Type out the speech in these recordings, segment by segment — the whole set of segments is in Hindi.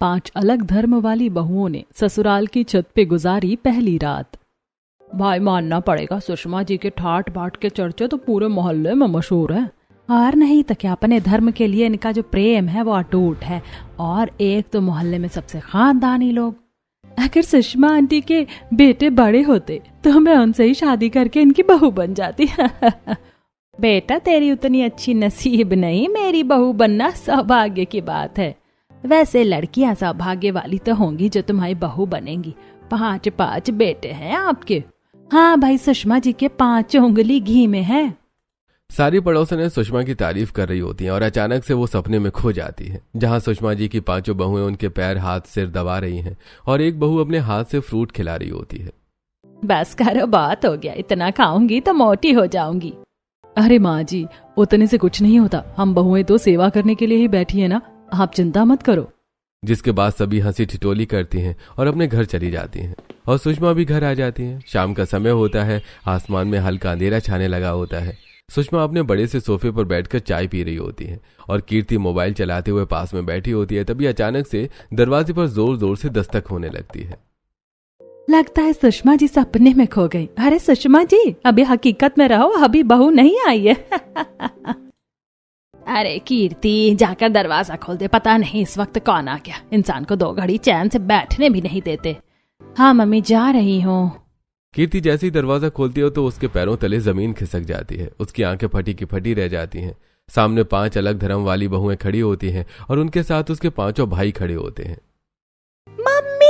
5 अलग धर्म वाली बहुओं ने ससुराल की छत पे गुजारी पहली रात। भाई मानना पड़ेगा, सुषमा जी के ठाट बाट के चर्चे तो पूरे मोहल्ले में मशहूर है। और नहीं तो क्या, अपने धर्म के लिए इनका जो प्रेम है वो अटूट है। और एक तो मोहल्ले में सबसे खानदानी लोग। अगर सुषमा आंटी के बेटे बड़े होते तो मैं उनसे ही शादी करके इनकी बहू बन जाती। बेटा तेरी उतनी अच्छी नसीब नहीं, मेरी बहू बनना सौभाग्य की बात है। वैसे लड़कियां सौभाग्य वाली तो होंगी जो तुम्हारी बहू बनेंगी। 5 बेटे हैं आपके। हाँ भाई, सुषमा जी के 5 उंगली घी में है। सारी पड़ोसनें सुषमा की तारीफ कर रही होती हैं और अचानक से वो सपने में खो जाती है, जहां सुषमा जी की 5 बहुएं उनके पैर हाथ सिर दबा रही हैं और एक बहू अपने हाथ से फ्रूट खिला रही होती है। बस करो, बात हो गया, इतना खाऊंगी तो मोटी हो जाऊंगी। अरे माँ जी, उतने से कुछ नहीं होता, हम बहुएं तो सेवा करने के लिए ही बैठी है ना, आप चिंता मत करो। जिसके बाद सभी हंसी ठिठोली करती हैं और अपने घर चली जाती हैं और सुषमा भी घर आ जाती हैं। शाम का समय होता है, आसमान में हल्का अंधेरा छाने लगा होता है। सुषमा अपने बड़े से सोफे पर बैठकर चाय पी रही होती है और कीर्ति मोबाइल चलाते हुए पास में बैठी होती है। तभी अचानक से दरवाजे पर जोर जोर से दस्तक होने लगती है। लगता है सुषमा जी सपने में खो गई। अरे सुषमा जी, अभी हकीकत में रहो, अभी बहू नहीं आई है। अरे कीर्ति, जाकर दरवाजा खोल दे, पता नहीं इस वक्त कौन आ गया। इंसान को 2 घड़ी चैन से बैठने भी नहीं देते। हाँ मम्मी, जा रही हूँ। कीर्ति जैसे ही दरवाजा खोलती हो तो उसके पैरों तले जमीन खिसक जाती है। उसकी आंखें फटी की फटी रह जाती हैं। सामने 5 अलग धर्म वाली बहुएं खड़ी होती हैं और उनके साथ उसके 5 भाई खड़े होते हैं। मम्मी!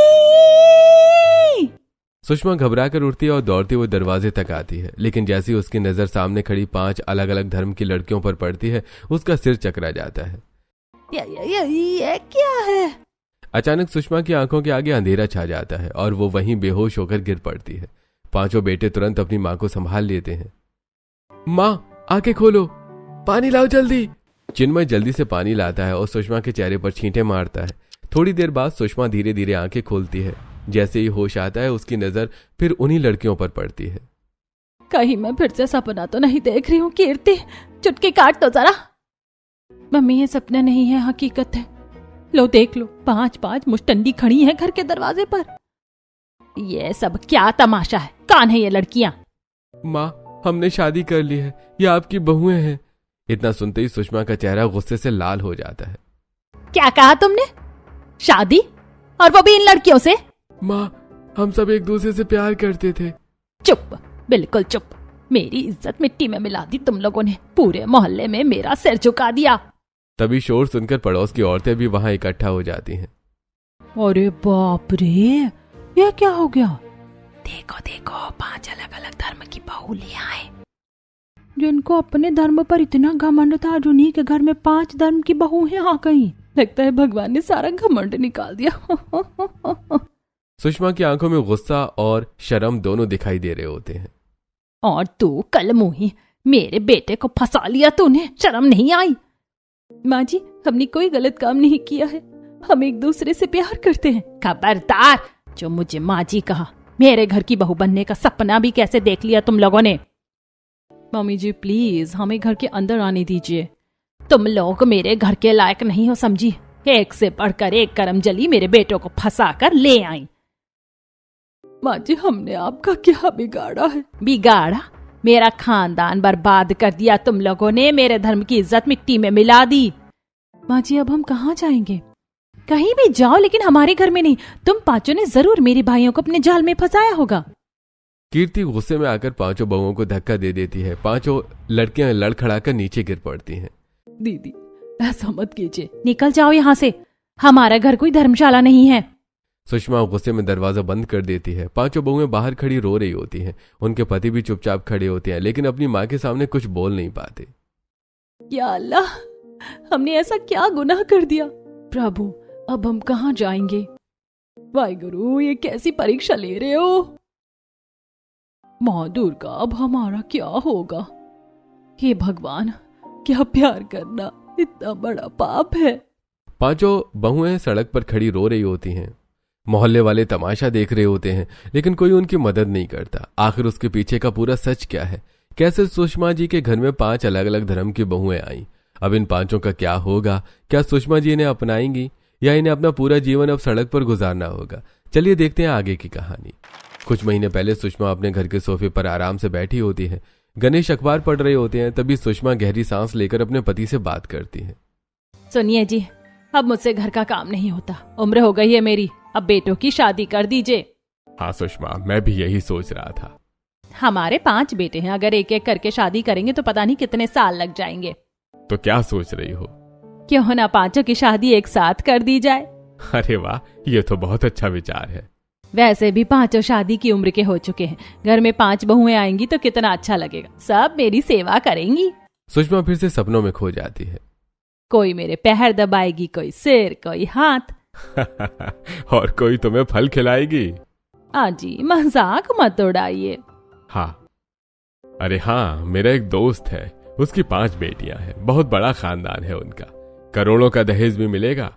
सुषमा घबरा कर उठती है और दौड़ती हुई दरवाजे तक आती है, लेकिन जैसे ही उसकी नजर सामने खड़ी 5 अलग अलग धर्म की लड़कियों पर पड़ती है, उसका सिर चकरा जाता है। ये क्या है? अचानक सुषमा की आंखों के आगे अंधेरा छा जाता है और वो वहीं बेहोश होकर गिर पड़ती है। 5 बेटे तुरंत अपनी माँ को संभाल लेते हैं। माँ, आंखें खोलो, पानी लाओ जल्दी। चिन्मय जल्दी से पानी लाता है और सुषमा के चेहरे पर छींटे मारता है। थोड़ी देर बाद सुषमा धीरे धीरे आंखें खोलती है। जैसे ही होश आता है, उसकी नजर फिर उन्हीं लड़कियों पर पड़ती है। कहीं मैं फिर से सपना तो नहीं देख रही हूँ? कीर्ति, चुटकी काट तो जरा। मम्मी, ये सपना नहीं है, हकीकत है। लो देख लो, 5 मुश्तंडी खड़ी हैं घर के दरवाजे पर। ये सब क्या तमाशा है? कौन है ये लड़कियां? माँ, हमने शादी कर ली है, ये आपकी बहुएं हैं। इतना सुनते ही सुषमा का चेहरा गुस्से से लाल हो जाता है। क्या कहा तुमने? शादी? और वो भी इन लड़कियों से? माँ, हम सब एक दूसरे से प्यार करते थे। चुप, बिल्कुल चुप। मेरी इज्जत मिट्टी में मिला दी तुम लोगों ने। पूरे मोहल्ले में मेरा सिर झुका दिया। तभी शोर सुनकर पड़ोस की औरतें भी वहां इकट्ठा हो जाती हैं। अरे बाप रे, ये क्या हो गया? देखो देखो, 5 अलग अलग धर्म की बहू ले आए। जिनको अपने धर्म पर इतना घमंड था, आज उन्हीं के घर में 5 धर्म की बहुएं आ गई। लगता है भगवान ने सारा घमंड निकाल दिया। सुषमा की आंखों में गुस्सा और शर्म दोनों दिखाई दे रहे होते हैं। और तू कलमुही, मेरे बेटे को फंसा लिया तूने, शर्म नहीं आई? माँ जी, हमने कोई गलत काम नहीं किया है, हम एक दूसरे से प्यार करते हैं। खबरदार, जो मुझे माँ जी कहा। मेरे घर की बहू बनने का सपना भी कैसे देख लिया तुम लोगों ने? मम्मी जी प्लीज, हमें घर के अंदर आने दीजिए। तुम लोग मेरे घर के लायक नहीं हो, समझी? एक से बढ़कर एक करमजली मेरे बेटों को फंसा कर ले आई। माँ जी, हमने आपका क्या बिगाड़ा है? बिगाड़ा? मेरा खानदान बर्बाद कर दिया तुम लोगों ने। मेरे धर्म की इज्जत मिट्टी में मिला दी। माँ जी, अब हम कहाँ जाएंगे? कहीं भी जाओ, लेकिन हमारे घर में नहीं। तुम 5 ने जरूर मेरे भाइयों को अपने जाल में फंसाया होगा। कीर्ति गुस्से में आकर 5 बहुओं को धक्का दे देती है। 5 लड़कियां लड़खड़ाकर नीचे गिर पड़ती हैं। दीदी, ऐसा मत कीजिए, निकल जाओ यहाँ से। हमारा घर कोई धर्मशाला नहीं है। सुषमा गुस्से में दरवाजा बंद कर देती है। 5 बहुएं बाहर खड़ी रो रही होती हैं। उनके पति भी चुपचाप खड़े होते हैं, लेकिन अपनी माँ के सामने कुछ बोल नहीं पाते। या अल्लाह, हमने ऐसा क्या गुनाह कर दिया? प्रभु, अब हम कहाँ जाएंगे? वाहिगुरु, ये कैसी परीक्षा ले रहे हो? माँ दुर्गा, अब हमारा क्या होगा? हे भगवान, क्या प्यार करना इतना बड़ा पाप है? 5 बहुएं सड़क पर खड़ी रो रही होती हैं। मोहल्ले वाले तमाशा देख रहे होते हैं, लेकिन कोई उनकी मदद नहीं करता। आखिर उसके पीछे का पूरा सच क्या है? कैसे सुषमा जी के घर में 5 अलग अलग धर्म की बहुएं आईं? अब इन 5 का क्या होगा? क्या सुषमा जी इन्हें अपनाएंगी? या इन्हें अपना पूरा जीवन अब सड़क पर गुजारना होगा। चलिए देखते हैं आगे की कहानी। कुछ महीने पहले सुषमा अपने घर के सोफे पर आराम से बैठी होती है। गणेश अखबार पढ़ रहे होते हैं। तभी सुषमा गहरी सांस लेकर अपने पति से बात करती है। सुनिए जी, अब मुझसे घर का काम नहीं होता, उम्र हो गई है मेरी, अब बेटों की शादी कर दीजिए। हाँ सुषमा, मैं भी यही सोच रहा था। हमारे 5 बेटे हैं, अगर एक एक करके शादी करेंगे तो पता नहीं कितने साल लग जाएंगे। तो क्या सोच रही हो? क्यों ना 5 की शादी एक साथ कर दी जाए। अरे वाह, ये तो बहुत अच्छा विचार है। वैसे भी 5 शादी की उम्र के हो चुके हैं, घर में 5 बहुएं आएंगी तो कितना अच्छा लगेगा, सब मेरी सेवा करेंगी। सुषमा फिर से सपनों में खो जाती है। कोई मेरे पैर दबाएगी, कोई सिर, कोई हाथ और कोई तुम्हें फल खिलाएगी। आजी मजाक मत उड़ाइए। हाँ, अरे हाँ, मेरा एक दोस्त है, उसकी 5 बेटियां हैं, बहुत बड़ा खानदान है उनका, करोड़ों का दहेज भी मिलेगा।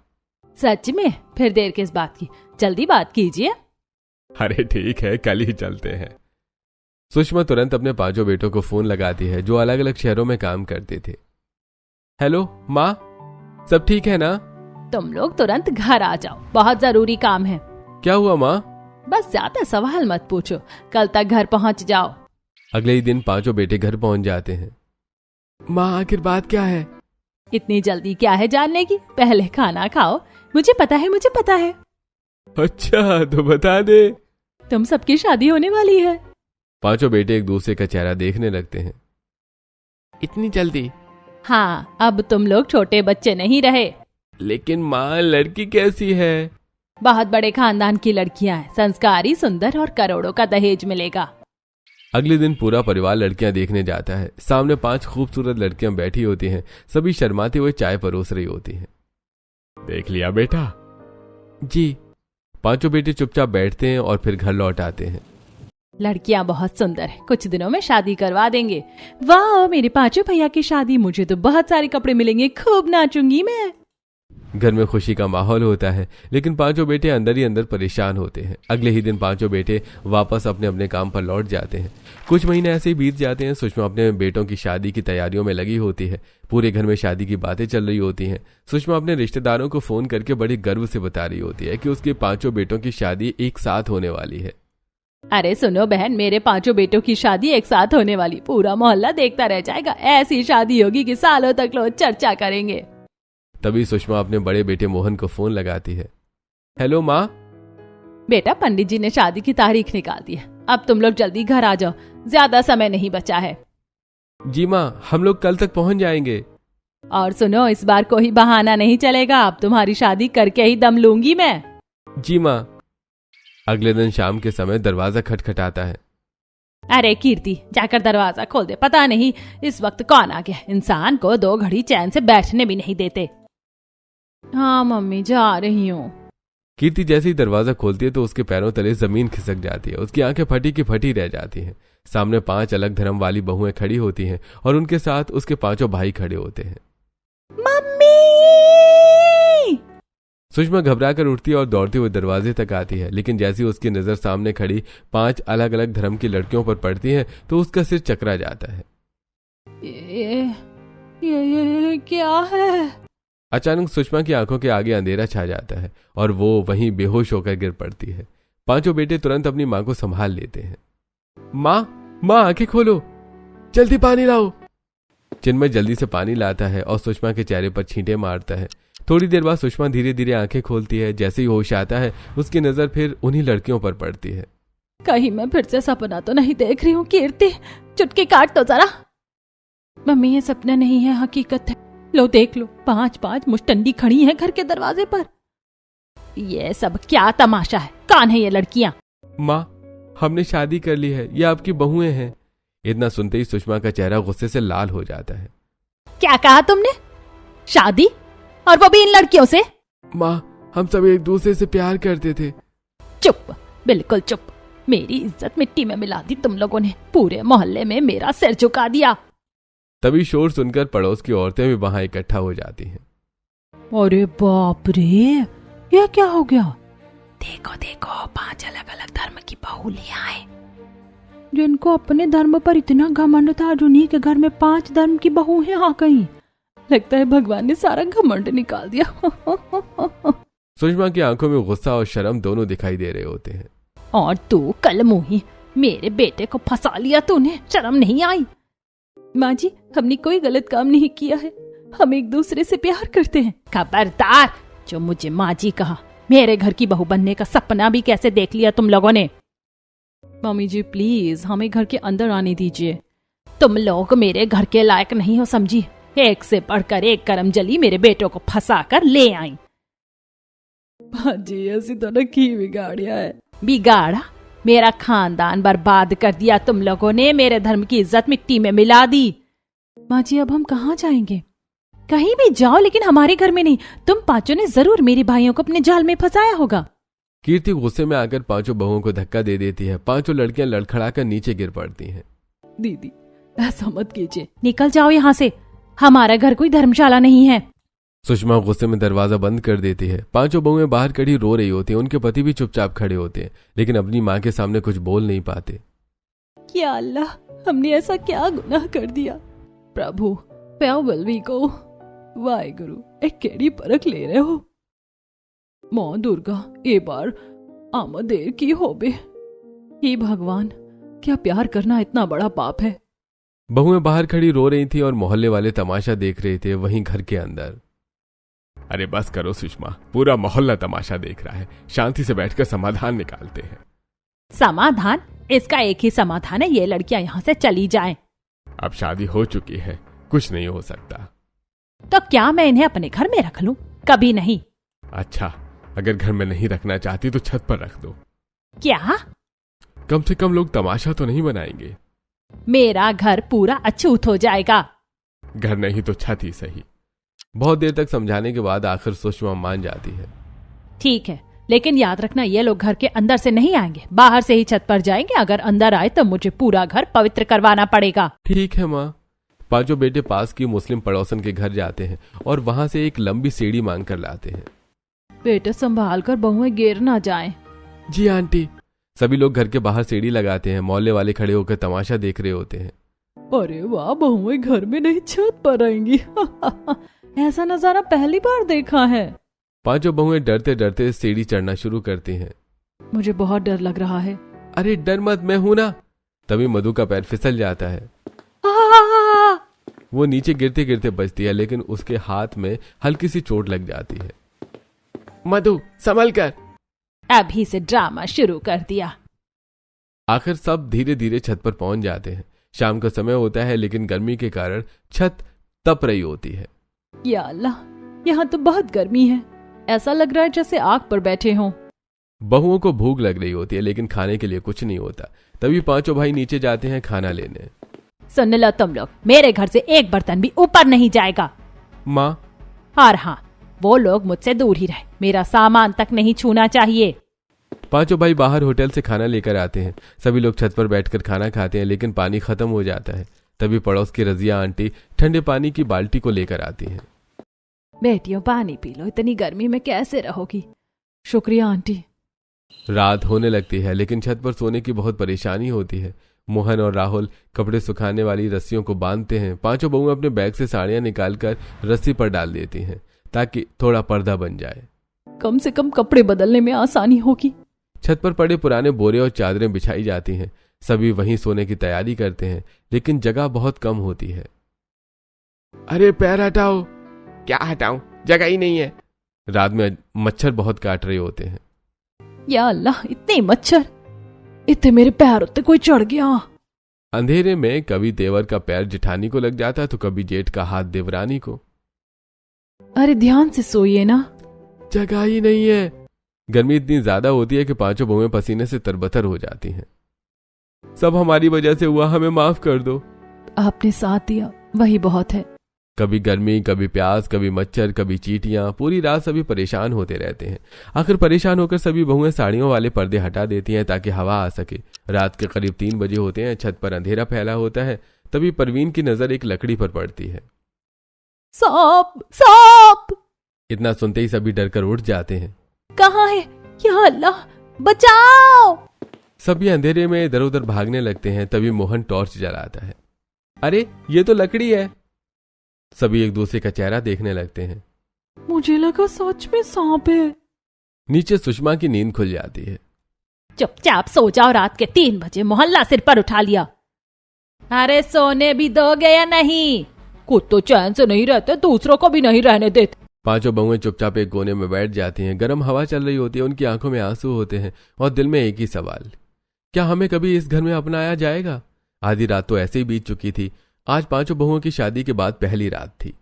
सच में? फिर देर किस बात की, जल्दी बात कीजिए। अरे ठीक है, कल ही चलते हैं। सुषमा तुरंत अपने 5 बेटों को फोन लगाती है जो अलग अलग शहरों में काम करते थे। हेलो माँ, सब ठीक है ना? तुम लोग तुरंत घर आ जाओ, बहुत जरूरी काम है। क्या हुआ माँ? बस ज्यादा सवाल मत पूछो, कल तक घर पहुँच जाओ। अगले ही दिन 5 बेटे घर पहुँच जाते हैं। माँ आखिर बात क्या है? इतनी जल्दी क्या है जानने की, पहले खाना खाओ। मुझे पता है, मुझे पता है। अच्छा तो बता दे। तुम सबकी शादी होने वाली है। 5 बेटे एक दूसरे का चेहरा देखने लगते हैं। इतनी जल्दी? हाँ, अब तुम लोग छोटे बच्चे नहीं रहे। लेकिन माँ, लड़की कैसी है? बहुत बड़े खानदान की लड़कियां हैं, संस्कारी, सुंदर और करोड़ों का दहेज मिलेगा। अगले दिन पूरा परिवार लड़कियां देखने जाता है। सामने 5 खूबसूरत लड़कियां बैठी होती हैं, सभी शर्माते हुए चाय परोस रही होती हैं। देख लिया बेटा? जी। 5 बेटे चुपचाप बैठते हैं और फिर घर लौट आते हैं। लड़कियां बहुत सुंदर है, कुछ दिनों में शादी करवा देंगे। वाह, मेरे 5 भैया की शादी, मुझे तो बहुत सारे कपड़े मिलेंगे, खूब नाचूंगी मैं। घर में खुशी का माहौल होता है, लेकिन 5 बेटे अंदर ही अंदर परेशान होते हैं। अगले ही दिन 5 बेटे वापस अपने अपने काम पर लौट जाते हैं। कुछ महीने ऐसे ही बीत जाते हैं। सुषमा अपने बेटों की शादी की तैयारियों में लगी होती है। पूरे घर में शादी की बातें चल रही होती हैं। सुषमा अपने रिश्तेदारों को फोन करके बड़े गर्व से बता रही होती है कि उसके 5 बेटों की शादी एक साथ होने वाली है। अरे सुनो बहन, मेरे 5 बेटों की शादी एक साथ होने वाली, पूरा मोहल्ला देखता रह जाएगा। ऐसी शादी होगी कि सालों तक लोग चर्चा करेंगे। तभी सुषमा अपने बड़े बेटे मोहन को फोन लगाती है। हेलो माँ। बेटा, पंडित जी ने शादी की तारीख निकाल दी है, अब तुम लोग जल्दी घर आ जाओ, ज्यादा समय नहीं बचा है। जी माँ, हम लोग कल तक पहुँच जाएंगे। और सुनो, इस बार कोई बहाना नहीं चलेगा, अब तुम्हारी शादी करके ही दम लूंगी मैं। जी माँ। अगले दिन शाम के समय दरवाजा खटखटाता है। अरे कीर्ति, जाकर दरवाजा खोल दे, पता नहीं इस वक्त कौन आ गया, इंसान को 2 घड़ी चैन से बैठने भी नहीं देते। हाँ मम्मी, जा रही हूँ। कीर्ति जैसे ही दरवाजा खोलती है तो उसके पैरों तले जमीन खिसक जाती है। उसकी आंखें फटी की फटी रह जाती हैं। सामने 5 अलग धर्म वाली बहुएं खड़ी होती हैं और उनके साथ उसके 5 भाई खड़े होते हैं। मम्मी! सुषमा घबरा कर उठती है और दौड़ते हुए दरवाजे तक आती है, लेकिन जैसी उसकी नजर सामने खड़ी 5 अलग अलग धर्म की लड़कियों पर पड़ती है तो उसका सिर चकरा जाता है। ये क्या है? अचानक सुषमा की आंखों के आगे अंधेरा छा जाता है और वो वहीं बेहोश होकर गिर पड़ती है। 5 बेटे तुरंत अपनी माँ को संभाल लेते हैं। माँ आंखें खोलो, जल्दी पानी लाओ। चिन्मय जल्दी से पानी लाता है और सुषमा के चेहरे पर छींटे मारता है। थोड़ी देर बाद सुषमा धीरे धीरे आंखें खोलती है। जैसे ही होश आता है उसकी नजर फिर उन्हीं लड़कियों पर पड़ती है। कहीं मैं फिर से सपना तो नहीं देख रही हूँ? कीर्ति, चुटकी काट तो जरा। मम्मी, ये सपना नहीं है, हकीकत है। लो देख लो, 5 मुश्तंडी खड़ी हैं घर के दरवाजे पर। ये सब क्या तमाशा है? कौन है ये लड़कियां? माँ, हमने शादी कर ली है, ये आपकी बहुएं हैं। इतना सुनते ही सुषमा का चेहरा गुस्से से लाल हो जाता है। क्या कहा तुमने? शादी? और वो भी इन लड़कियों से? माँ, हम सब एक दूसरे से प्यार करते थे। चुप, बिल्कुल चुप। मेरी इज्जत मिट्टी में मिला दी तुम लोगों ने, पूरे मोहल्ले में मेरा सिर झुका दिया। तभी शोर सुनकर पड़ोस की औरतें भी वहां इकट्ठा हो जाती हैं। अरे बाप रे, ये क्या हो गया? देखो देखो, 5 अलग अलग धर्म की बहुलियां हैं। जिनको अपने धर्म पर इतना घमंड था, उन्हीं के घर में 5 धर्म की बहुएं आ गईं। लगता है भगवान ने सारा घमंड निकाल दिया। सुषमा की आंखों में गुस्सा और शर्म दोनों दिखाई दे रहे होते हैं। और तू कलमुही, मेरे बेटे को फंसा लिया तूने, शर्म नहीं आई? माँ जी, हमने कोई गलत काम नहीं किया है, हम एक दूसरे से प्यार करते हैं। खबरदार, जो मुझे माँ जी कहा। मेरे घर की बहू बनने का सपना भी कैसे देख लिया तुम लोगों ने? मम्मी जी प्लीज हमें घर के अंदर आने दीजिए। तुम लोग मेरे घर के लायक नहीं हो समझी। एक से बढ़कर एक करमजली मेरे बेटों को फंसा कर ले आई। जी ऐसी तो न की बिगाड़िया है। बिगाड़ा? मेरा खानदान बर्बाद कर दिया तुम लोगों ने, मेरे धर्म की इज्जत मिट्टी में मिला दी। माँ जी अब हम कहाँ जाएंगे? कहीं भी जाओ लेकिन हमारे घर में नहीं। तुम पांचों ने जरूर मेरे भाइयों को अपने जाल में फंसाया होगा। कीर्ति गुस्से में आकर पांचों बहुओं को धक्का दे देती है। पांचों लड़कियां लड़खड़ाकर नीचे गिर पड़ती हैं। दीदी ऐसा मत कीजिए, निकल जाओ यहाँ से, हमारा घर कोई धर्मशाला नहीं है। सुषमा गुस्से में दरवाजा बंद कर देती है। पांचों बहुएं बाहर खड़ी रो रही होती हैं। उनके पति भी चुपचाप खड़े होते हैं, लेकिन अपनी माँ के सामने कुछ बोल नहीं पाते। क्या अल्लाह, हमने ऐसा क्या गुनाह कर दिया? प्रभु प्याओ बलवी को। वाहेगुरु, एक केड़ी परख ले रहे हो? माँ दुर्गा ए बार आमद देर की होबे। हे भगवान, क्या प्यार करना इतना बड़ा पाप है? बहुएं बाहर खड़ी रो रही थी और मोहल्ले वाले तमाशा देख रहे थे। वहीं घर के अंदर, अरे बस करो सुषमा, पूरा मोहल्ला तमाशा देख रहा है, शांति से बैठकर समाधान निकालते हैं। समाधान? इसका एक ही समाधान है, ये लड़कियां यहाँ से चली जाएं। अब शादी हो चुकी है, कुछ नहीं हो सकता। तो क्या मैं इन्हें अपने घर में रख लूं? कभी नहीं। अच्छा, अगर घर में नहीं रखना चाहती तो छत पर रख दो। क्या? कम से कम लोग तमाशा तो नहीं बनाएंगे। मेरा घर पूरा अछूत हो जाएगा। घर नहीं तो छत ही सही। बहुत देर तक समझाने के बाद आखिर सुषमा मान जाती है। ठीक है, लेकिन याद रखना ये लोग घर के अंदर से नहीं आएंगे, बाहर से ही छत पर जाएंगे। अगर अंदर आए तो मुझे पूरा घर पवित्र करवाना पड़ेगा। ठीक है माँ। पांचों बेटे पास की मुस्लिम पड़ोसन के घर जाते हैं और वहां से एक लंबी सीढ़ी मांग कर लाते हैं। बेटे संभाल कर, बहुएं गिर ना जाएं। जी आंटी। सभी लोग घर के बाहर सीढ़ी लगाते हैं। मोहल्ले वाले खड़े होकर तमाशा देख रहे होते हैं। अरे वाह, बहुएं घर में नहीं छत पर आएंगी। ऐसा नजारा पहली बार देखा है। पांचों बहुएं डरते डरते सीढ़ी चढ़ना शुरू करती हैं। मुझे बहुत डर लग रहा है। अरे डर मत, मैं हूं ना। तभी मधु का पैर फिसल जाता है। वो नीचे गिरते गिरते बचती है, लेकिन उसके हाथ में हल्की सी चोट लग जाती है। मधु संभल कर। अभी से ड्रामा शुरू कर दिया। आखिर सब धीरे धीरे छत पर पहुंच जाते हैं। शाम का समय होता है, लेकिन गर्मी के कारण छत तप रही होती है। या अल्लाह, यहाँ तो बहुत गर्मी है, ऐसा लग रहा है जैसे आग पर बैठे हों। बहुओं को भूख लग रही होती है, लेकिन खाने के लिए कुछ नहीं होता। तभी पांचों भाई नीचे जाते हैं खाना लेने। सुन लो तुम लोग, मेरे घर से एक बर्तन भी ऊपर नहीं जाएगा। माँ। और हाँ, वो लोग मुझसे दूर ही रहे, मेरा सामान तक नहीं छूना चाहिए। पांचों भाई बाहर होटल से खाना लेकर आते हैं। सभी लोग छत पर बैठकर खाना खाते हैं, लेकिन पानी खत्म हो जाता है। तभी पड़ोस की रजिया आंटी ठंडे पानी की बाल्टी को लेकर आती हैं। बेटियों पानी पी लो, इतनी गर्मी में कैसे रहोगी? शुक्रिया आंटी। रात होने लगती है, लेकिन छत पर सोने की बहुत परेशानी होती है। मोहन और राहुल कपड़े सुखाने वाली रस्सियों को बांधते हैं। पांचों बहुएं अपने बैग से साड़ियां निकालकर रस्सी पर डाल देती हैं, ताकि थोड़ा पर्दा बन जाए। कम से कम कपड़े बदलने में आसानी होगी। छत पर पड़े पुराने बोरे और चादरें बिछाई जाती हैं। सभी वहीं सोने की तैयारी करते हैं, लेकिन जगह बहुत कम होती है। अरे पैर हटाओ। क्या हटाऊं, जगह ही नहीं है। रात में मच्छर बहुत काट रहे होते हैं। या अल्लाह, इतने मच्छर, इतने मेरे पैर उत्ते कोई चढ़ गया। अंधेरे में कभी देवर का पैर जेठानी को लग जाता तो कभी जेठ का हाथ देवरानी को। अरे ध्यान से सोइए ना। जगह ही नहीं है। गर्मी इतनी ज्यादा होती है कि पांचों बहुएं पसीने से तरबतर हो जाती हैं। सब हमारी वजह से हुआ, हमें माफ कर दो। आपने साथ दिया, वही बहुत है। कभी गर्मी, कभी प्यास, कभी मच्छर, कभी चींटियां। पूरी रात सभी परेशान होते रहते हैं। आखिर परेशान होकर सभी बहुएं साड़ियों वाले पर्दे हटा देती हैं ताकि हवा आ सके। रात के करीब 3 बजे होते हैं। छत पर अंधेरा फैला होता है। तभी परवीन की नजर एक लकड़ी पर पड़ती है। सांप, सांप! इतना सुनते ही सभी डरकर उठ जाते हैं। कहाँ है? या अल्लाह, बचाओ! सभी अंधेरे में इधर उधर भागने लगते हैं। तभी मोहन टॉर्च जलाता है। अरे ये तो लकड़ी है। सभी एक दूसरे का चेहरा देखने लगते हैं। मुझे लगा सच में सांप है। नीचे सुषमा की नींद खुल जाती है। चुपचाप सो जाओ, रात के 3 बजे मोहल्ला सिर पर उठा लिया। अरे सोने भी दोगे या नहीं? खुद तो चैन से नहीं रहते, दूसरों को भी नहीं रहने देते। पांचों बहुएं चुपचाप एक कोने में बैठ जाती हैं। गर्म हवा चल रही होती है, उनकी आंखों में आंसू होते हैं और दिल में एक ही सवाल, क्या हमें कभी इस घर में अपनाया जाएगा? आधी रात तो ऐसे ही बीत चुकी थी। आज पांचों बहुओं की शादी के बाद पहली रात थी।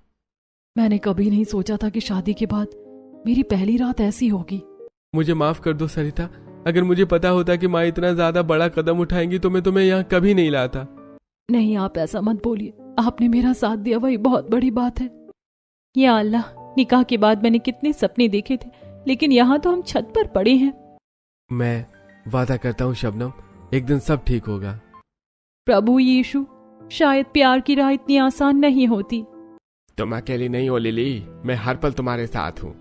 मैंने कभी नहीं सोचा था कि शादी के बाद मेरी पहली रात ऐसी होगी। मुझे माफ कर दो सरिता, अगर मुझे पता होता कि माँ इतना ज्यादा बड़ा कदम उठाएंगी तो मैं तुम्हें यहाँ कभी नहीं लाता। नहीं, आप ऐसा मत बोलिए, आपने मेरा साथ दिया वही बहुत बड़ी बात है। या अल्लाह, निकाह के बाद मैंने कितने सपने देखे थे, लेकिन यहाँ तो हम छत पर पड़े हैं। मैं वादा करता हूँ शबनम, एक दिन सब ठीक होगा। प्रभु यीशु, शायद प्यार की राह इतनी आसान नहीं होती। तुम अकेली नहीं हो लिली, मैं हर पल तुम्हारे साथ हूँ।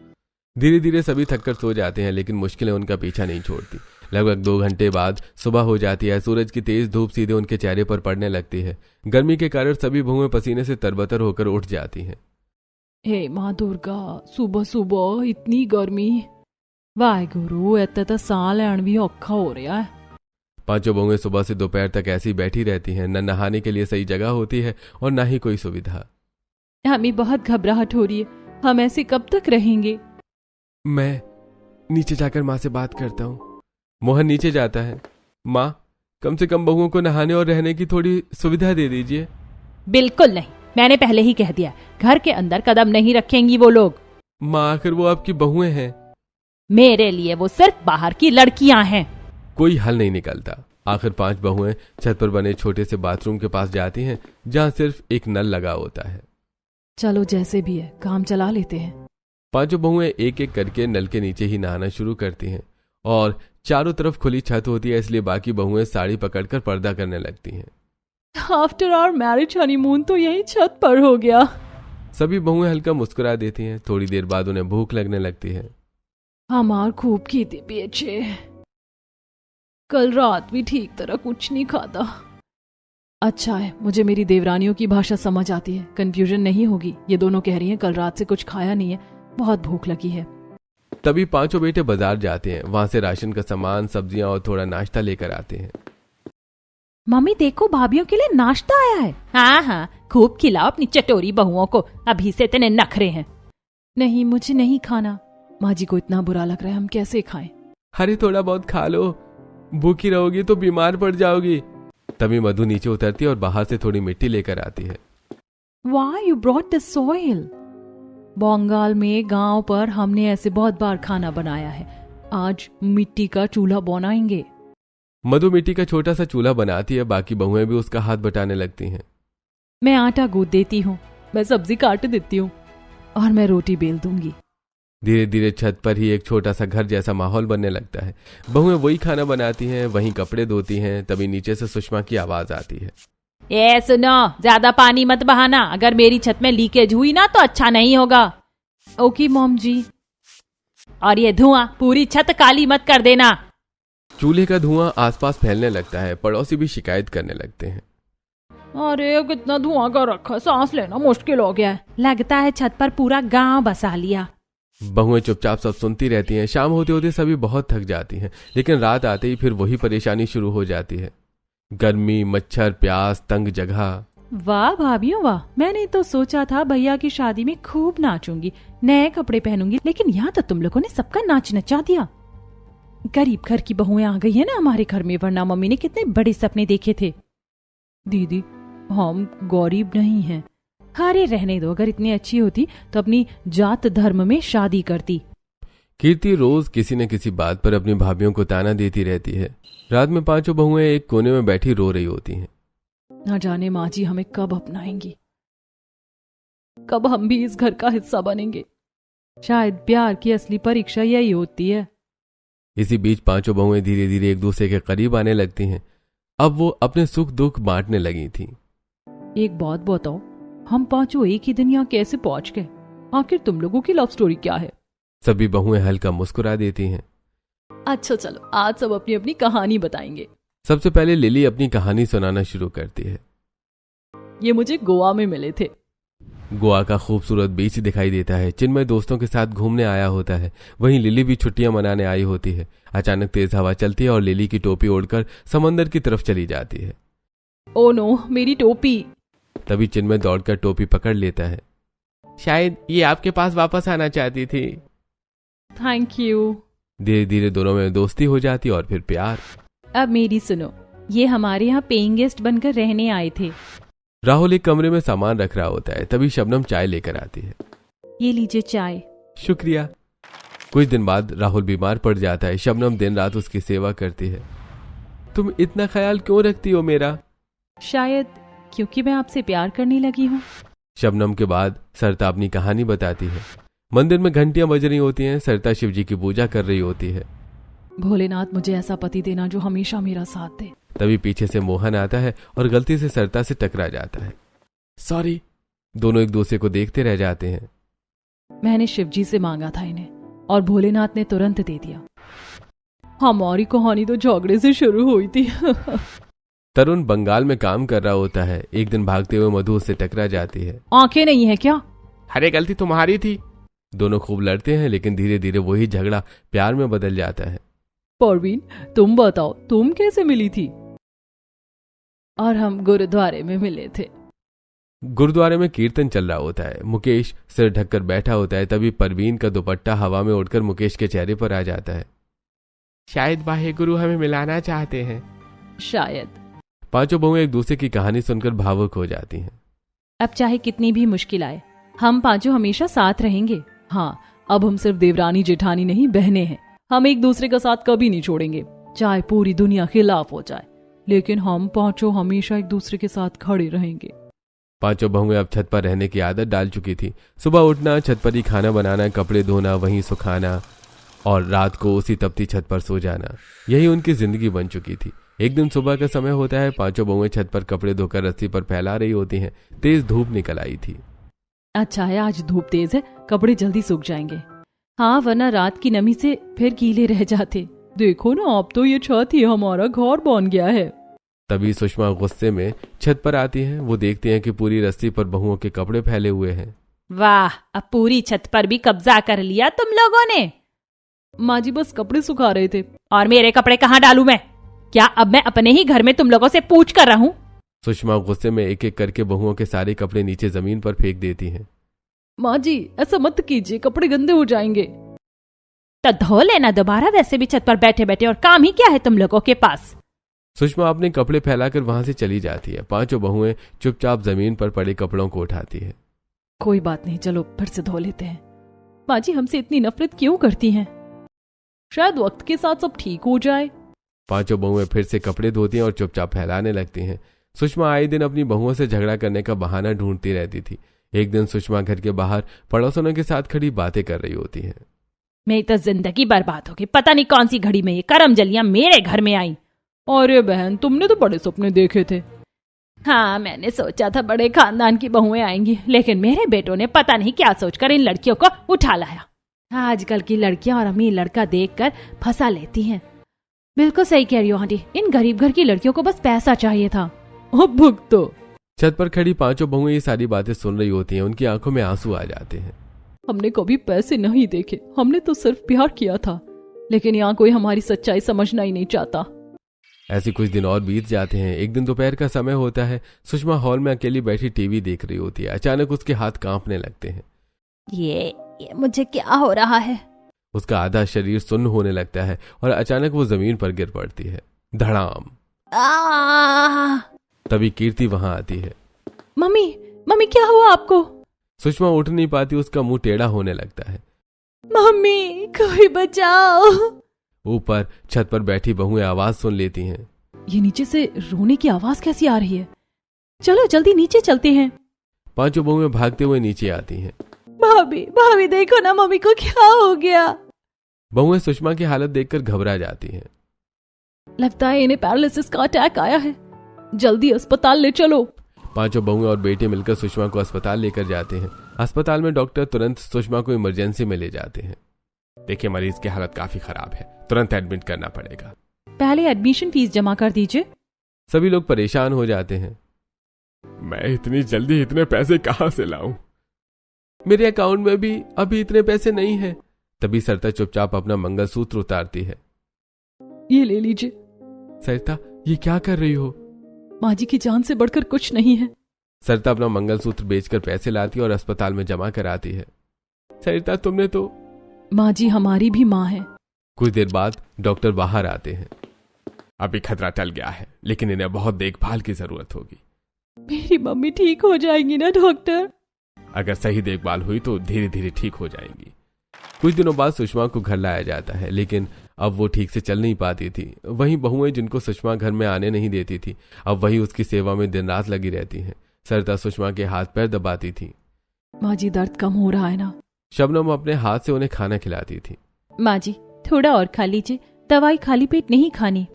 धीरे धीरे सभी थककर सो जाते हैं, लेकिन मुश्किलें उनका पीछा नहीं छोड़ती। लगभग 2 घंटे बाद सुबह हो जाती है। सूरज की तेज धूप सीधे उनके चेहरे पर पड़ने लगती है। गर्मी के कारण सभी बहुएं पसीने से तरबतर होकर उठ जाती हैं। हे माँ दुर्गा, सुबह सुबह इतनी गर्मी। वाहेगुरु, इतना तो साह लैन भी औखा हो रहा है। पांचों बहुएं सुबह से दोपहर तक ऐसी बैठी रहती हैं। न नहाने के लिए सही जगह होती है और न ही कोई सुविधा। हमें बहुत घबराहट हो रही है, हम ऐसे कब तक रहेंगे? मैं नीचे जाकर माँ से बात करता हूँ। मोहन नीचे जाता है। माँ, कम से कम बहुओं को नहाने और रहने की थोड़ी सुविधा दे दीजिए। बिल्कुल नहीं, मैंने पहले ही कह दिया, घर के अंदर कदम नहीं रखेंगी वो लोग। माँ, आखिर वो आपकी बहुएं हैं। मेरे लिए वो सिर्फ बाहर की लड़कियां हैं। कोई हल नहीं निकलता। आखिर 5 बहुएं छत पर बने छोटे से बाथरूम के पास जाती हैं, जहाँ सिर्फ एक नल लगा होता है। चलो जैसे भी है, काम चला लेते हैं। पांचों बहुएं एक एक करके नल के नीचे ही नहाना शुरू करती हैं और चारों तरफ खुली छत होती है, इसलिए बाकी बहुएं साड़ी पकड़कर पर्दा करने लगती हैं। आफ्टर आवर मैरिज हनीमून तो यही छत पर हो गया। सभी बहुएं हल्का मुस्कुरा देती हैं। थोड़ी देर बाद उन्हें भूख लगने लगती है। हमार खूब खीते पिए, कल रात भी ठीक तरह कुछ नहीं खाता। अच्छा है, मुझे मेरी देवरानियों की भाषा समझ आती है, कंफ्यूजन नहीं होगी। ये दोनों कह रही हैं कल रात से कुछ खाया नहीं है, बहुत भूख लगी है। तभी पांचों बेटे बाजार जाते हैं। वहां से राशन का सामान, सब्जियां और थोड़ा नाश्ता लेकर आते हैं। मम्मी देखो, भाभीियों के लिए नाश्ता आया है। हाँ हाँ, खूब खिलाओ अपनी चटोरी बहुओं को, अभी से इतने नखरे हैं। नहीं, मुझे नहीं खाना। माँ जी को इतना बुरा लग रहा है, हम कैसे खाएं? अरे थोड़ा बहुत खा लो, भूखी रहोगी तो बीमार पड़ जाओगी। तभी मधु नीचे उतरती है और बाहर से थोड़ी मिट्टी लेकर आती है। Why you brought the soil? Bengal में गांव पर हमने ऐसे बहुत बार खाना बनाया है, आज मिट्टी का चूल्हा बनाएंगे। मधु मिट्टी का छोटा सा चूल्हा बनाती है। बाकी बहुएं भी उसका हाथ बटाने लगती हैं। मैं आटा गूंथ देती हूँ, मैं सब्जी काट देती हूँ और मैं रोटी बेल दूंगी। धीरे धीरे छत पर ही एक छोटा सा घर जैसा माहौल बनने लगता है। बहुएं वही खाना बनाती हैं, वहीं कपड़े धोती हैं। तभी नीचे से सुषमा की आवाज आती है। ए सुनो, ज्यादा पानी मत बहाना, अगर मेरी छत में लीकेज हुई ना तो अच्छा नहीं होगा। ओके मॉम जी। और ये धुआं पूरी छत काली मत कर देना। चूल्हे का धुआं आसपास फैलने लगता है। पड़ोसी भी शिकायत करने लगते हैं। अरे कितना धुआं कर रखा, सांस लेना मुश्किल हो गया है। लगता है छत पर पूरा गांव बसा लिया। बहुएं चुपचाप सब सुनती रहती हैं। शाम होते होते सभी बहुत थक जाती हैं, लेकिन रात आते ही फिर वही परेशानी शुरू हो जाती है। गर्मी, मच्छर, प्यास, तंग जगह। वाह भाभियों वाह, मैंने तो सोचा था भैया की शादी में खूब नाचूंगी, नए कपड़े पहनूंगी, लेकिन यहाँ तो तुम लोगों ने सबका नाच नचा दिया। गरीब घर की बहुएं आ गई है ना हमारे घर में, वरना मम्मी ने कितने बड़े सपने देखे थे। दीदी, हम गरीब नहीं हैं। अरे रहने दो, अगर इतनी अच्छी होती तो अपनी जात धर्म में शादी करती। कीर्ति रोज किसी न किसी बात पर अपनी भाभियों को ताना देती रहती है। रात में पांचों बहुएं एक कोने में बैठी रो रही होती हैं। न जाने माँ जी हमें कब अपनाएंगी, कब हम भी इस घर का हिस्सा बनेंगे। शायद प्यार की असली परीक्षा यही होती है। इसी बीच पांचों बहुएं धीरे धीरे एक दूसरे के करीब आने लगती हैं। अब वो अपने सुख दुख बांटने लगी थीं। एक बात बताओ, हम पांचों एक ही दिन यहाँ कैसे पहुंच गए? आखिर तुम लोगों की लव स्टोरी क्या है? सभी बहुएं हल्का मुस्कुरा देती हैं। अच्छा चलो, आज सब अपनी अपनी कहानी बताएंगे। सबसे पहले लिली अपनी कहानी सुनाना शुरू करती है। ये मुझे गोवा में मिले थे। गोवा का खूबसूरत बीच दिखाई देता है। चिन्मय दोस्तों के साथ घूमने आया होता है। वहीं लिली भी छुट्टियां मनाने आई होती है। अचानक तेज हवा चलती है और लिली की टोपी ओढ़कर समंदर की तरफ चली जाती है। ओ नो, मेरी टोपी। तभी चिन्मय दौड़कर टोपी पकड़ लेता है। शायद ये आपके पास वापस आना चाहती थी। Thank you. धीरे धीरे दोनों में दोस्ती हो जाती और फिर प्यार। अब मेरी सुनो, ये हमारे यहाँ पेइंग गेस्ट बनकर रहने आए थे। राहुल एक कमरे में सामान रख रहा होता है। तभी शबनम चाय लेकर आती है। ये लीजिए चाय। शुक्रिया। कुछ दिन बाद राहुल बीमार पड़ जाता है। शबनम दिन रात उसकी सेवा करती है। तुम इतना ख्याल क्यों रखती हो मेरा? शायद क्योंकि मैं आपसे प्यार करने लगी हूँ। शबनम के बाद सरिता अपनी कहानी बताती है। मंदिर में घंटियां बज रही होती हैं। सरिता शिव जी की पूजा कर रही होती है। भोलेनाथ, मुझे ऐसा पति देना जो हमेशा मेरा साथ दे। तभी पीछे से मोहन आता है और गलती से सरिता से टकरा जाता है। सॉरी। दोनों एक दूसरे को देखते रह जाते हैं। मैंने शिव जी से मांगा था इन्हें और भोलेनाथ ने तुरंत दे दिया। हमारी कहानी तो झगड़े से शुरू हुई थी। तरुण बंगाल में काम कर रहा होता है। एक दिन भागते हुए मधु उससे टकरा जाती है। आंखें नहीं है क्या? अरे गलती तुम्हारी थी। दोनों खूब लड़ते हैं, लेकिन धीरे धीरे वही झगड़ा प्यार में बदल जाता है। परवीन, तुम बताओ, तुम कैसे मिली थी? और हम गुरुद्वारे में मिले थे। गुरुद्वारे में कीर्तन चल रहा होता है। मुकेश सिर ढककर बैठा होता है। तभी परवीन का दुपट्टा हवा में उड़कर मुकेश के चेहरे पर आ जाता है। शायद वाहेगुरु हमें मिलाना चाहते हैं। शायद। पांचों बहुएं एक दूसरे की कहानी सुनकर भावुक हो जाती हैं। अब चाहे कितनी भी मुश्किल आए, हम पांचों हमेशा साथ रहेंगे। हाँ, अब हम सिर्फ देवरानी जेठानी नहीं, बहनें हैं। हम एक दूसरे का साथ कभी नहीं छोड़ेंगे, चाहे पूरी दुनिया खिलाफ हो जाए, लेकिन हम पांचों हमेशा एक दूसरे के साथ खड़े रहेंगे। पांचों बहुएं अब छत पर रहने की आदत डाल चुकी थी। सुबह उठना, छत पर ही खाना बनाना, कपड़े धोना, वहीं सुखाना और रात को उसी तपती छत पर सो जाना, यही उनकी जिंदगी बन चुकी थी। एक दिन सुबह का समय होता है। पांचों बहुएं छत पर कपड़े धोकर रस्सी पर फैला रही होती हैं। तेज धूप निकल आई थी। अच्छा है, आज धूप तेज है, कपड़े जल्दी सूख जाएंगे। हाँ, वरना रात की नमी से फिर गीले रह जाते। देखो ना, अब तो ये छत ही हमारा घर बन गया है। तभी सुषमा गुस्से में छत पर आती हैं। वो देखती हैं कि पूरी रस्सी पर बहुओं के कपड़े फैले हुए हैं। वाह, अब पूरी छत पर भी कब्जा कर लिया तुम लोगों ने। माँ जी बस कपड़े सुखा रहे थे। और मेरे कपड़े कहाँ डालूं मैं? क्या अब मैं अपने ही घर में तुम लोगों से पूछ कर रहूं? सुषमा गुस्से में एक एक करके बहुओं के सारे कपड़े नीचे जमीन पर फेंक देती हैं। माँ जी ऐसा मत कीजिए, कपड़े गंदे हो जाएंगे। तो धो लेना दोबारा, वैसे भी छत पर बैठे बैठे और काम ही क्या है तुम लोगों के पास। सुषमा अपने कपड़े फैलाकर वहां से चली जाती है। पांचों बहुएं चुपचाप जमीन पर पड़े कपड़ों को उठाती है। कोई बात नहीं, चलो फिर से धो लेते हैं। माँ जी हमसे इतनी नफरत क्यों करती हैं? शायद वक्त के साथ सब ठीक हो जाए। पांचों बहुएं फिर से कपड़े धोती हैं और चुपचाप फैलाने लगती हैं। सुषमा आए दिन अपनी बहुओं से झगड़ा करने का बहाना ढूंढती रहती थी। एक दिन सुषमा घर के बाहर पड़ोसनों के साथ खड़ी बातें कर रही होती है। मेरी तो जिंदगी बर्बाद होगी, पता नहीं कौन सी घड़ी में ये करम जलियां मेरे घर में आई। अरे बहन, तुमने तो बड़े सपने देखे थे। हाँ, मैंने सोचा था बड़े खानदान की बहुएं आएंगी, लेकिन मेरे बेटों ने पता नहीं क्या सोचकर इन लड़कियों को उठा लाया। आजकल की लड़कियां और अमीर लड़का देखकर फंसा लेती हैं। बिल्कुल सही कह रही हो आंटी, इन गरीब घर की लड़कियों को बस पैसा चाहिए था। अब भुगतो। छत पर खड़ी पांचों बहुएं ये सारी बातें सुन रही होती हैं। उनकी आंखों में आंसू आ जाते हैं। हमने कभी पैसे नहीं देखे, हमने तो सिर्फ प्यार किया था, लेकिन यहाँ कोई हमारी सच्चाई समझना ही नहीं चाहता। ऐसे कुछ दिन और बीत जाते हैं। एक दिन दोपहर का समय होता है। सुषमा हॉल में अकेली बैठी टीवी देख रही होती है। अचानक उसके हाथ कांपने लगते हैं। ये मुझे क्या हो रहा है? उसका आधा शरीर सुन्न होने लगता है और अचानक वो जमीन पर गिर पड़ती है। धड़ाम। तभी कीर्ति वहां आती है। मम्मी, मम्मी क्या हुआ आपको? सुषमा उठ नहीं पाती, उसका मुंह टेढ़ा होने लगता है। मम्मी कोई बचाओ। ऊपर छत पर बैठी बहुएं आवाज सुन लेती हैं। ये नीचे से रोने की आवाज कैसी आ रही है? चलो जल्दी नीचे चलते हैं। पांचों बहुएं भागते हुए नीचे आती हैं। भाभी, भाभी देखो ना, मम्मी को क्या हो गया? बहुएं सुषमा की हालत देखकर घबरा जाती हैं। लगता है इन्हें पैरालिसिस का अटैक आया है, जल्दी अस्पताल ले चलो। पांचों बहुएं और बेटे मिलकर सुषमा को अस्पताल लेकर जाते हैं। अस्पताल में डॉक्टर तुरंत सुषमा को इमरजेंसी में ले जाते हैं। देखिए, मरीज की हालत काफी खराब है, तुरंत एडमिट करना पड़ेगा। पहले एडमिशन फीस जमा कर दीजिए। सभी लोग परेशान हो जाते हैं। मैं इतनी जल्दी इतने पैसे कहां से लाऊं? मेरे अकाउंट में भी अभी इतने पैसे नहीं है। तभी सरिता चुपचाप अपना मंगलसूत्र उतारती है। ये ले लीजिए। सरिता, ये क्या कर रही हो? माँ जी की जान से बढ़कर कुछ नहीं है। सरिता अपना मंगलसूत्र बेचकर पैसे लाती और अस्पताल में जमा कराती है। सरिता, तुमने तो। माँ जी हमारी भी माँ है। कुछ देर बाद डॉक्टर बाहर आते हैं। अभी खतरा टल गया है, लेकिन इन्हें बहुत देखभाल की जरूरत होगी। मेरी मम्मी ठीक हो जाएंगी ना डॉक्टर? अगर सही देखभाल हुई तो धीरे धीरे ठीक हो जाएंगी। कुछ दिनों बाद सुषमा को घर लाया जाता है, लेकिन अब वो ठीक से चल नहीं पाती थी। वहीं बहुएं जिनको सुषमा घर में आने नहीं देती थी, अब वही उसकी सेवा में दिन रात लगी रहती हैं। सरिता सुषमा के हाथ पैर दबाती थी। माँ जी दर्द कम हो रहा है ना? शबनम अपने हाथ से उन्हें खाना खिलाती थी। माँ जी थोड़ा और खा लीजिए, दवाई खाली पेट नहीं खानी।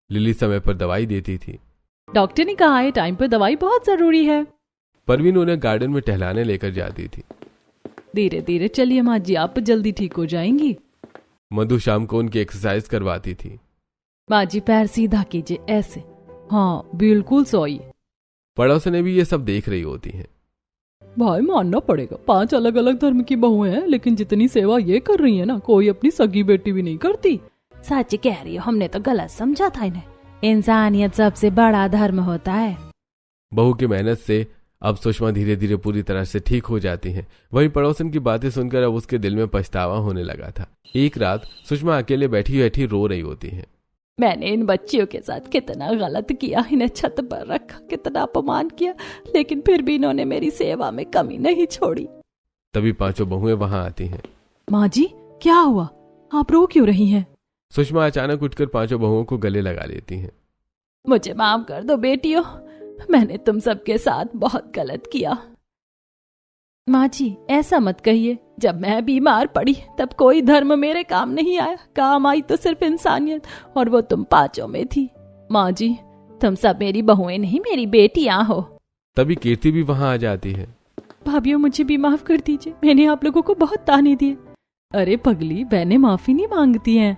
लिली समय पर दवाई देती थी। डॉक्टर ने कहा है टाइम पर दवाई बहुत जरूरी है। परवीन उन्हें गार्डन में टहलाने लेकर जाती थी। धीरे धीरे चलिए माँ जी, आप जल्दी ठीक हो जाएंगी। मधु शाम को उनकी एक्सरसाइज करवाती थी। माँ जी पैर सीधा कीजिए, ऐसे। हाँ बिल्कुल सही। पड़ोसने भी ये सब देख रही होती हैं। भाई मानना पड़ेगा, 5 अलग अलग धर्म की बहुएं हैं, लेकिन जितनी सेवा ये कर रही है ना, कोई अपनी सगी बेटी भी नहीं करती। सच कह रही हो, हमने तो गलत समझा था इन्हें। इंसानियत सबसे बड़ा धर्म होता है। बहू की मेहनत से अब सुषमा धीरे धीरे पूरी तरह से ठीक हो जाती है। वहीं पड़ोसन की बातें सुनकर अब उसके दिल में पछतावा होने लगा था। एक रात सुषमा अकेले बैठी बैठी रो रही होती है। मैंने इन बच्चियों के साथ कितना गलत किया, इन्हें छत पर रखा, कितना अपमान किया, लेकिन फिर भी इन्होंने मेरी सेवा में कमी नहीं छोड़ी। तभी 5 बहुएं वहां आती हैं। माँ जी क्या हुआ, आप रो क्यों रही हैं? सुषमा अचानक उठकर 5 बहुओं को गले लगा लेती हैं। मुझे माफ कर दो बेटियों, मैंने तुम सबके साथ बहुत गलत किया। माँ जी ऐसा मत कहिए, जब मैं बीमार पड़ी तब कोई धर्म मेरे काम नहीं आया, काम आई तो सिर्फ इंसानियत, और वो तुम 5 में थी। माँ जी तुम सब मेरी बहुएं नहीं, मेरी बेटियां हो। तभी कीर्ति भी वहां आ जाती है। भाभियों मुझे भी माफ कर दीजिए, मैंने आप लोगों को बहुत ताने दिए। अरे पगली, बहनें माफी नहीं मांगती हैं।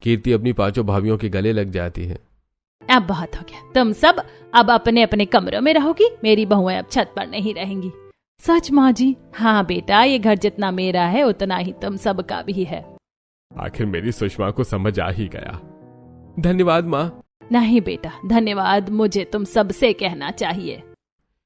कीर्ति अपनी 5 भाभियों के गले लग जाती है। अब बहुत हो गया, तुम सब अब अपने अपने कमरों में रहोगी, मेरी बहुएं अब छत पर नहीं रहेंगी। सच माँ जी? हाँ बेटा, ये घर जितना मेरा है उतना ही तुम सबका भी है। आखिर मेरी सुषमा को समझ आ ही गया। धन्यवाद माँ। नहीं बेटा, धन्यवाद मुझे तुम सबसे कहना चाहिए।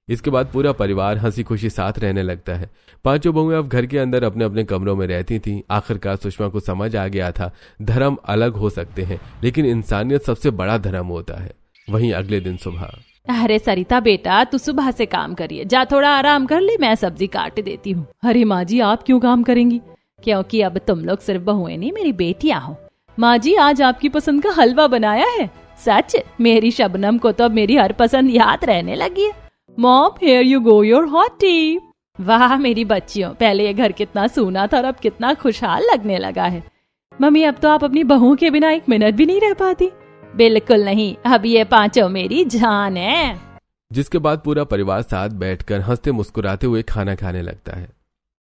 इसके बाद पूरा परिवार हंसी खुशी साथ रहने लगता है। 5 बहुएं अब घर के अंदर अपने अपने कमरों में रहती थीं। आखिरकार सुषमा को समझ आ गया था, धर्म अलग हो सकते हैं, लेकिन इंसानियत सबसे बड़ा धर्म होता है। वहीं अगले दिन सुबह। अरे सरिता बेटा, तू सुबह से काम करिए, जा थोड़ा आराम कर ले, मैं सब्जी काट देती हूँ। अरे माँ जी आप क्यों काम करेंगी? क्योंकि अब तुम लोग सिर्फ बहुएं नहीं, मेरी बेटियां हो। माँ जी आज आपकी पसंद का हलवा बनाया है। सच? मेरी शबनम को तो अब मेरी हर पसंद याद रहने लगी है। Mom here you go your hot T. वाह मेरी बच्चियों, पहले ये घर कितना सूना था और अब कितना खुशहाल लगने लगा है। मम्मी अब तो आप अपनी बहू के बिना 1 मिनट भी नहीं रह पाती। बिल्कुल नहीं, अब ये 5 मेरी जान है। जिसके बाद पूरा परिवार साथ बैठकर हंसते मुस्कुराते हुए खाना खाने लगता है।